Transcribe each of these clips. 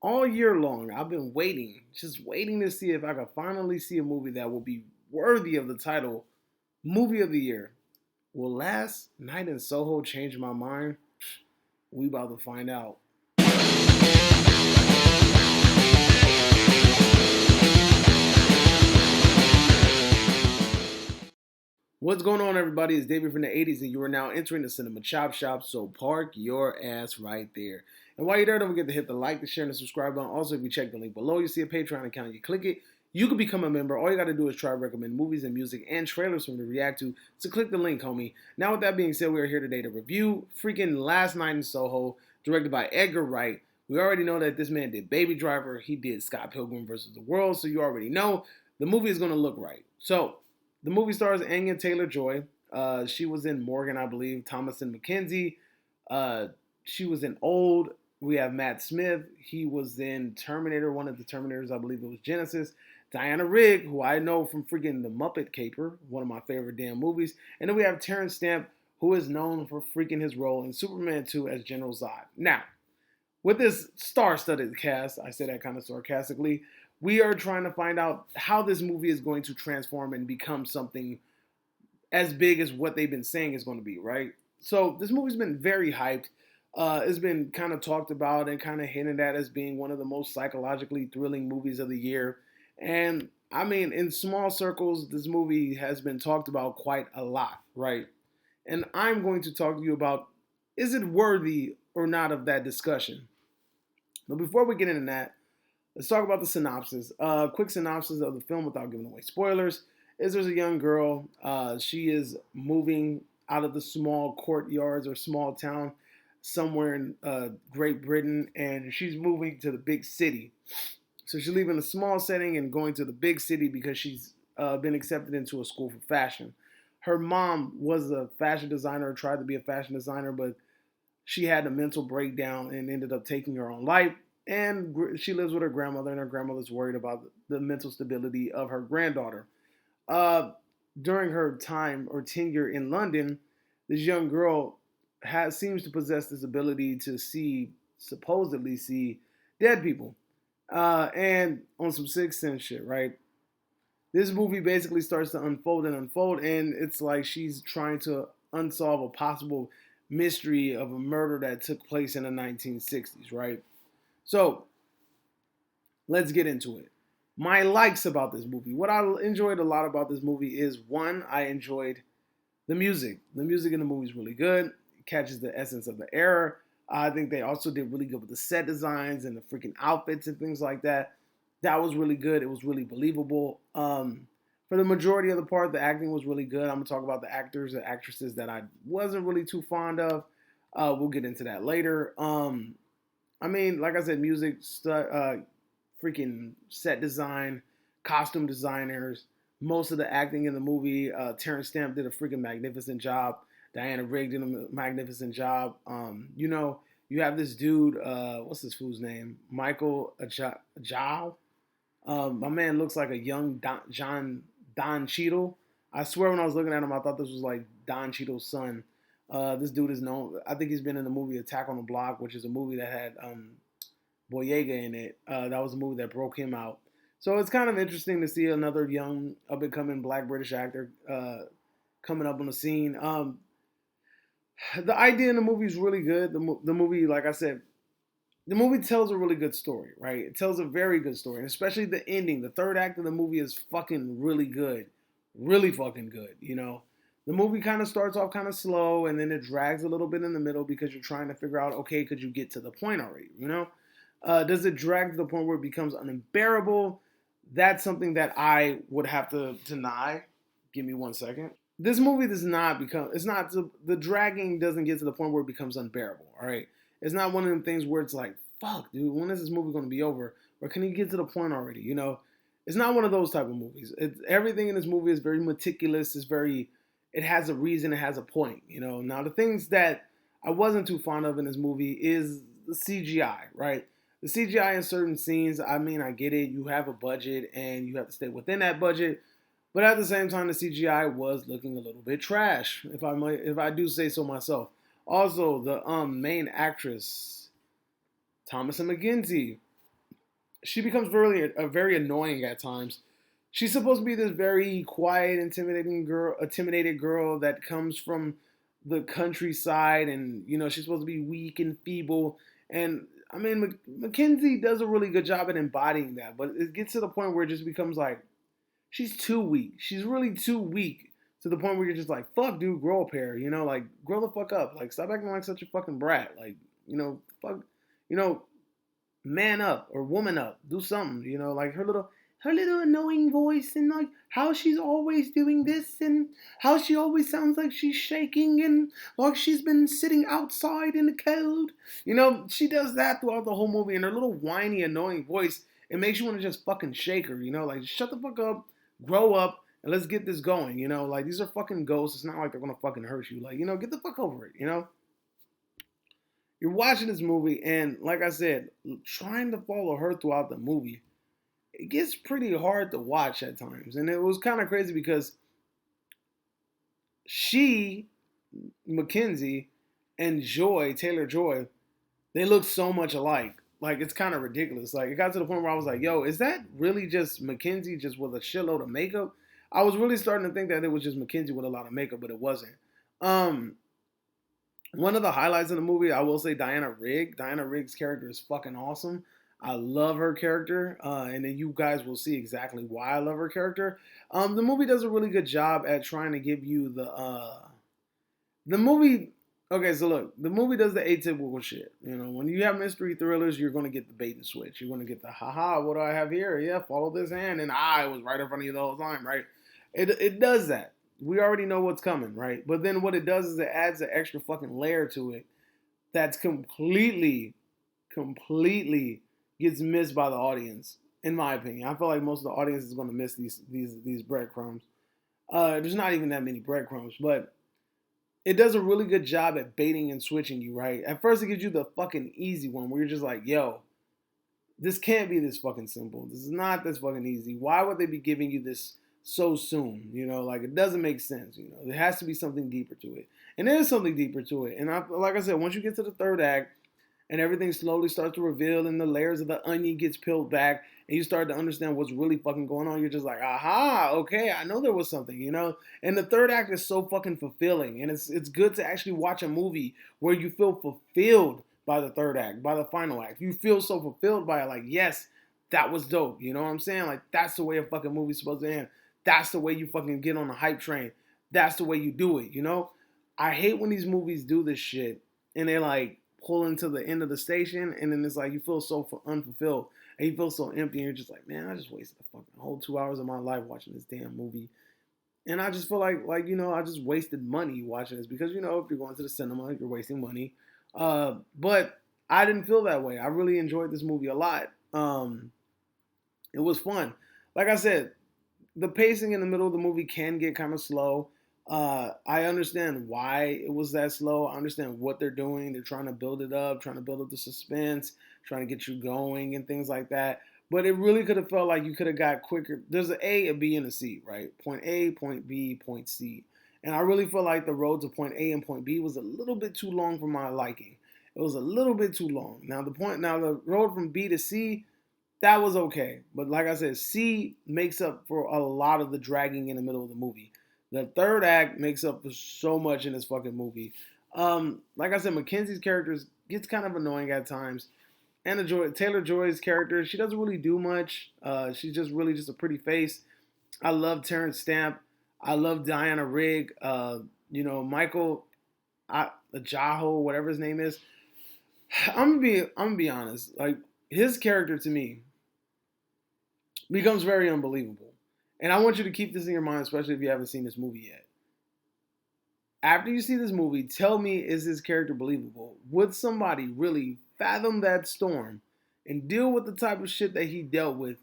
All year long, I've been waiting, just waiting to see if I could finally see a movie that will be worthy of the title Movie of the Year. Will Last Night in Soho change my mind? We about to find out. What's going on, everybody? It's David from the 80s, and you are now entering the Cinema Chop Shop, so park your ass right there. And while you're there, don't forget to hit the like, the share, and the subscribe button. Also, if you check the link below, you see a Patreon account. You click it, you can become a member. All you got to do is try to recommend movies and music and trailers for me to react to. So click the link, homie. Now, with that being said, we are here today to review freaking Last Night in Soho, directed by Edgar Wright. We already know that this man did Baby Driver. He did Scott Pilgrim vs. the World, so you already know the movie is going to look right. So, the movie stars Anya Taylor-Joy. She was in Morgan, I believe. Thomas and Mackenzie. She was in Old. We have Matt Smith. He was in Terminator, one of the Terminators. I believe it was Genesis. Diana Rigg, who I know from freaking The Muppet Caper, one of my favorite damn movies. And then we have Terrence Stamp, who is known for freaking his role in Superman 2 as General Zod. Now, with this star-studded cast, I say that kind of sarcastically, we are trying to find out how this movie is going to transform and become something as big as what they've been saying is going to be, right? So this movie's been very hyped. It's been kind of talked about and kind of hinted at as being one of the most psychologically thrilling movies of the year. And I mean, in small circles, this movie has been talked about quite a lot, right? And I'm going to talk to you about, is it worthy or not of that discussion? But before we get into that, let's talk about the synopsis. Quick synopsis of the film without giving away spoilers is there's a young girl. She is moving out of the small courtyards or small town somewhere in Great Britain, and she's moving to the big city. So she's leaving a small setting and going to the big city because she's been accepted into a school for fashion. Her mom was a fashion designer, tried to be a fashion designer, but she had a mental breakdown and ended up taking her own life. And she lives with her grandmother, and her grandmother's worried about the mental stability of her granddaughter. Uh, During her time or tenure in London, this young girl seems to possess this ability to supposedly see dead people, and on some Sixth Sense shit, right? This movie basically starts to unfold, and it's like she's trying to unsolve a possible mystery of a murder that took place in the 1960s, right? So let's get into it. My likes about this movie. What I enjoyed a lot about this movie is one, I enjoyed the music. The music in the movie is really good. It catches the essence of the era. I think they also did really good with the set designs and the freaking outfits and things like that. That was really good. It was really believable. For the majority of the part, the acting was really good. I'm gonna talk about the actors and actresses that I wasn't really too fond of. We'll get into that later. I mean, like I said, music, freaking set design, costume designers, most of the acting in the movie. Terrence Stamp did a freaking magnificent job. Diana Rigg did a magnificent job. You have this dude, what's this fool's name? Michael Ajao. My man looks like a young Don Cheadle. I swear when I was looking at him, I thought this was like Don Cheadle's son. This dude is known. I think he's been in the movie Attack on the Block, which is a movie that had Boyega in it. That was a movie that broke him out. So it's kind of interesting to see another young, up and coming Black British actor coming up on the scene. The idea in the movie is really good. The movie, like I said, the movie tells a really good story, right? It tells a very good story, and especially the ending. The third act of the movie is fucking really good, really fucking good. The movie kind of starts off kind of slow, and then it drags a little bit in the middle because you're trying to figure out, okay, could you get to the point already? Does it drag to the point where it becomes unbearable? That's something that I would have to deny. Give me 1 second. This movie does not become. It's not the dragging doesn't get to the point where it becomes unbearable. All right. It's not one of them things where it's like, fuck, dude, when is this movie going to be over? Or can you get to the point already? It's not one of those type of movies. Everything in this movie is very meticulous. It has a reason. It has a point. Now the things that I wasn't too fond of in this movie is the CGI, right? The CGI in certain scenes, I mean, I get it. You have a budget and you have to stay within that budget. But at the same time, the CGI was looking a little bit trash, if I do say so myself. Also, the main actress, Thomas and Mackenzie, she becomes very annoying at times. She's supposed to be this very quiet, intimidated girl that comes from the countryside, and she's supposed to be weak and feeble. And I mean, Mackenzie does a really good job at embodying that, but it gets to the point where it just becomes like she's too weak. She's really too weak to the point where you're just like, fuck, dude, grow a pair. Like grow the fuck up. Like stop acting like such a fucking brat. Like fuck, you know, man up or woman up. Do something. Like her little annoying voice, and like how she's always doing this, and how she always sounds like she's shaking and like she's been sitting outside in the cold. She does that throughout the whole movie, and her little whiny, annoying voice, it makes you want to just fucking shake her. Like shut the fuck up, grow up, and let's get this going. Like these are fucking ghosts. It's not like they're gonna fucking hurt you. Like get the fuck over it. You're watching this movie, and like I said, trying to follow her throughout the movie, it gets pretty hard to watch at times. And it was kind of crazy because she, Mackenzie, and Taylor Joy, they look so much alike. Like it's kind of ridiculous. Like it got to the point where I was like, yo, is that really just Mackenzie just with a shitload of makeup? I was really starting to think that it was just Mackenzie with a lot of makeup, but it wasn't. One of the highlights of the movie, I will say Diana Rigg. Diana Rigg's character is fucking awesome. I love her character, and then you guys will see exactly why I love her character. The movie does a really good job at trying to give you the movie. Okay, so look, the movie does the atypical shit. When you have mystery thrillers, you're gonna get the bait and switch. You're gonna get the haha, what do I have here? Yeah, follow this hand, and I was right in front of you the whole time, right? It does that. We already know what's coming, right? But then what it does is it adds an extra fucking layer to it that's completely gets missed by the audience, in my opinion. I feel like most of the audience is going to miss these breadcrumbs. There's not even that many breadcrumbs, but it does a really good job at baiting and switching you, right? At first, it gives you the fucking easy one where you're just like, yo, this can't be this fucking simple. This is not this fucking easy. Why would they be giving you this so soon? Like it doesn't make sense. There has to be something deeper to it, and there is something deeper to it. And like I said, once you get to the third act, and everything slowly starts to reveal, and the layers of the onion gets peeled back, and you start to understand what's really fucking going on. You're just like, aha, okay, I know there was something. And the third act is so fucking fulfilling, and it's good to actually watch a movie where you feel fulfilled by the third act, by the final act. You feel so fulfilled by it, like, yes, that was dope. You know what I'm saying? Like, that's the way a fucking movie's supposed to end. That's the way you fucking get on the hype train. That's the way you do it, I hate when these movies do this shit, and they're like, pull into the end of the station, and then it's like you feel so unfulfilled, and you feel so empty, and you're just like, man, I just wasted the fucking whole 2 hours of my life watching this damn movie. And I just feel like I just wasted money watching this, because if you're going to the cinema, you're wasting money. But I didn't feel that way. I really enjoyed this movie a lot. It was fun. Like I said, the pacing in the middle of the movie can get kind of slow. I understand why it was that slow. I understand what they're doing. They're trying to build it up, trying to build up the suspense, trying to get you going and things like that. But it really could have felt like you could have got quicker. There's an A, a B, and a C, right? Point A, point B, point C. And I really feel like the road to point A and point B was a little bit too long for my liking. It was a little bit too long. Now the road from B to C, that was okay. But like I said, C makes up for a lot of the dragging in the middle of the movie. The third act makes up for so much in this fucking movie. Like I said, Mackenzie's character gets kind of annoying at times. And Taylor Joy's character, she doesn't really do much. She's just really just a pretty face. I love Terrence Stamp. I love Diana Rigg. Michael Ajaho, whatever his name is. I'm gonna be honest. Like his character to me becomes very unbelievable. And I want you to keep this in your mind, especially if you haven't seen this movie yet. After you see this movie, tell me, is this character believable? Would somebody really fathom that storm and deal with the type of shit that he dealt with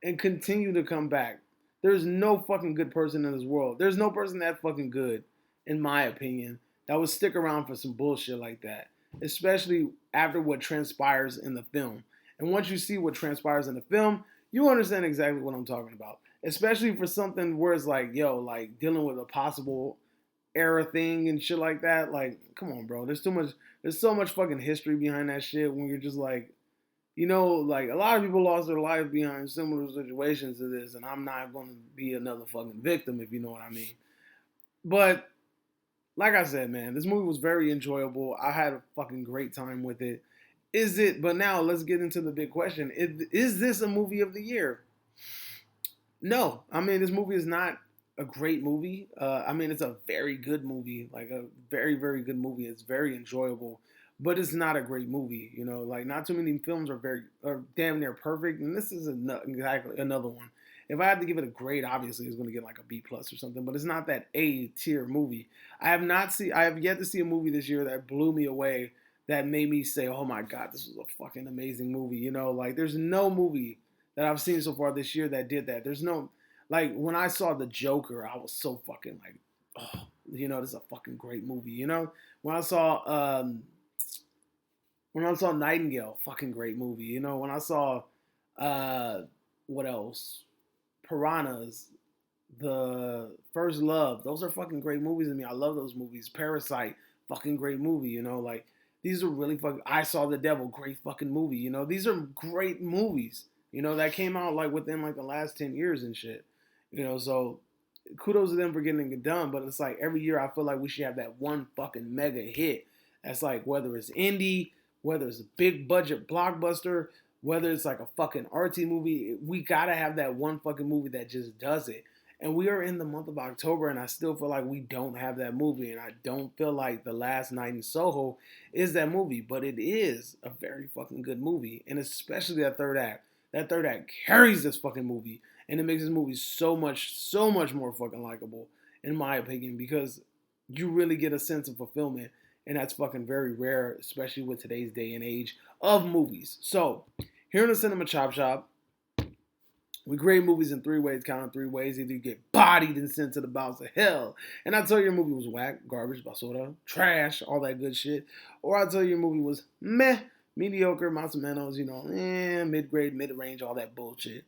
and continue to come back? There's no fucking good person in this world. There's no person that fucking good, in my opinion, that would stick around for some bullshit like that. Especially after what transpires in the film. And once you see what transpires in the film, you understand exactly what I'm talking about. Especially for something where it's like, yo, like dealing with a possible era thing and shit like that. Like, come on, bro. There's so much fucking history behind that shit when you're just like, like a lot of people lost their lives behind similar situations to this, and I'm not going to be another fucking victim, if you know what I mean. But like I said, man, this movie was very enjoyable. I had a fucking great time with it. But now let's get into the big question. Is this a movie of the year? No. I mean, this movie is not a great movie. I mean, it's a very good movie, like a very, very good movie. It's very enjoyable, but it's not a great movie. Like not too many films are damn near perfect, and this is exactly another one. If I had to give it a grade, obviously it's going to get like a B plus or something, but it's not that A tier movie. I have yet to see a movie this year that blew me away, that made me say, "Oh my god, this was a fucking amazing movie." Like there's no movie that I've seen so far this year that did that. There's no, like, when I saw The Joker, I was so fucking like, oh, this is a fucking great movie. When I saw Nightingale, fucking great movie. When I saw what else? Piranhas, The First Love. Those are fucking great movies to me. I love those movies. Parasite, fucking great movie. Like these are really fucking. I Saw the Devil, great fucking movie. These are great movies. That came out like within like the last 10 years and shit. So kudos to them for getting it done. But it's like every year I feel like we should have that one fucking mega hit. That's like whether it's indie, whether it's a big budget blockbuster, whether it's like a fucking artsy movie, we gotta have that one fucking movie that just does it. And we are in the month of October, and I still feel like we don't have that movie. And I don't feel like The Last Night in Soho is that movie, but it is a very fucking good movie. And especially that third act. That third act carries this fucking movie, and it makes this movie so much more fucking likable, in my opinion, because you really get a sense of fulfillment, and that's fucking very rare, especially with today's day and age of movies. So, here in the Cinema Chop Shop, we grade movies in 3 ways, count in 3 ways. Either you get bodied and sent to the bowels of hell, and I tell you your movie was whack, garbage, basura, trash, all that good shit, or I tell you your movie was meh, mediocre, más o menos, mid-grade, mid-range, all that bullshit.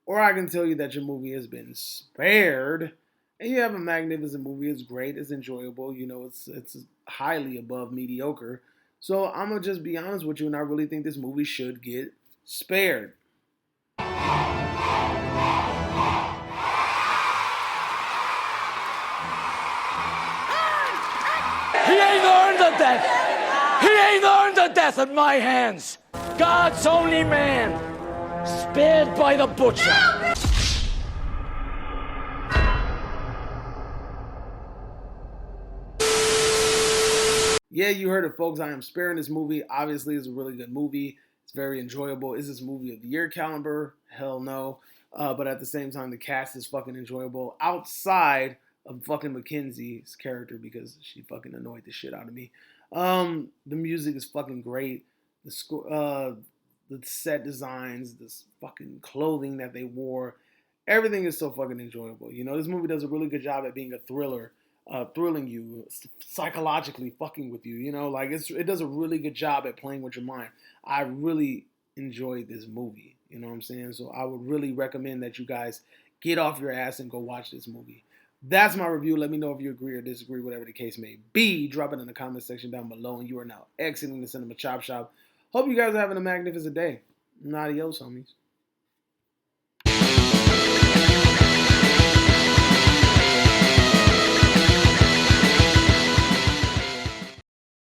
Or I can tell you that your movie has been spared, and you have a magnificent movie. It's great, it's enjoyable, it's highly above mediocre. So I'm gonna just be honest with you, and I really think this movie should get spared. He ain't earned the death. He ain't earned the death at my hands. God's only man, spared by the butcher. Yeah, you heard it, folks. I am sparing this movie. Obviously, it's a really good movie. It's very enjoyable. Is this movie of the year caliber? Hell no. But at the same time, the cast is fucking enjoyable. Outside of fucking Mackenzie's character, because she fucking annoyed the shit out of me. The music is fucking great. The set designs, this fucking clothing that they wore, everything is so fucking enjoyable. This movie does a really good job at being a thriller, thrilling you, psychologically fucking with you. Like it does a really good job at playing with your mind. I really enjoyed this movie. You know what I'm saying? So I would really recommend that you guys get off your ass and go watch this movie. That's my review. Let me know if you agree or disagree, whatever the case may be. Drop it in the comment section down below. And you are now exiting the Cinema Chop Shop. Hope you guys are having a magnificent day. Adios, homies.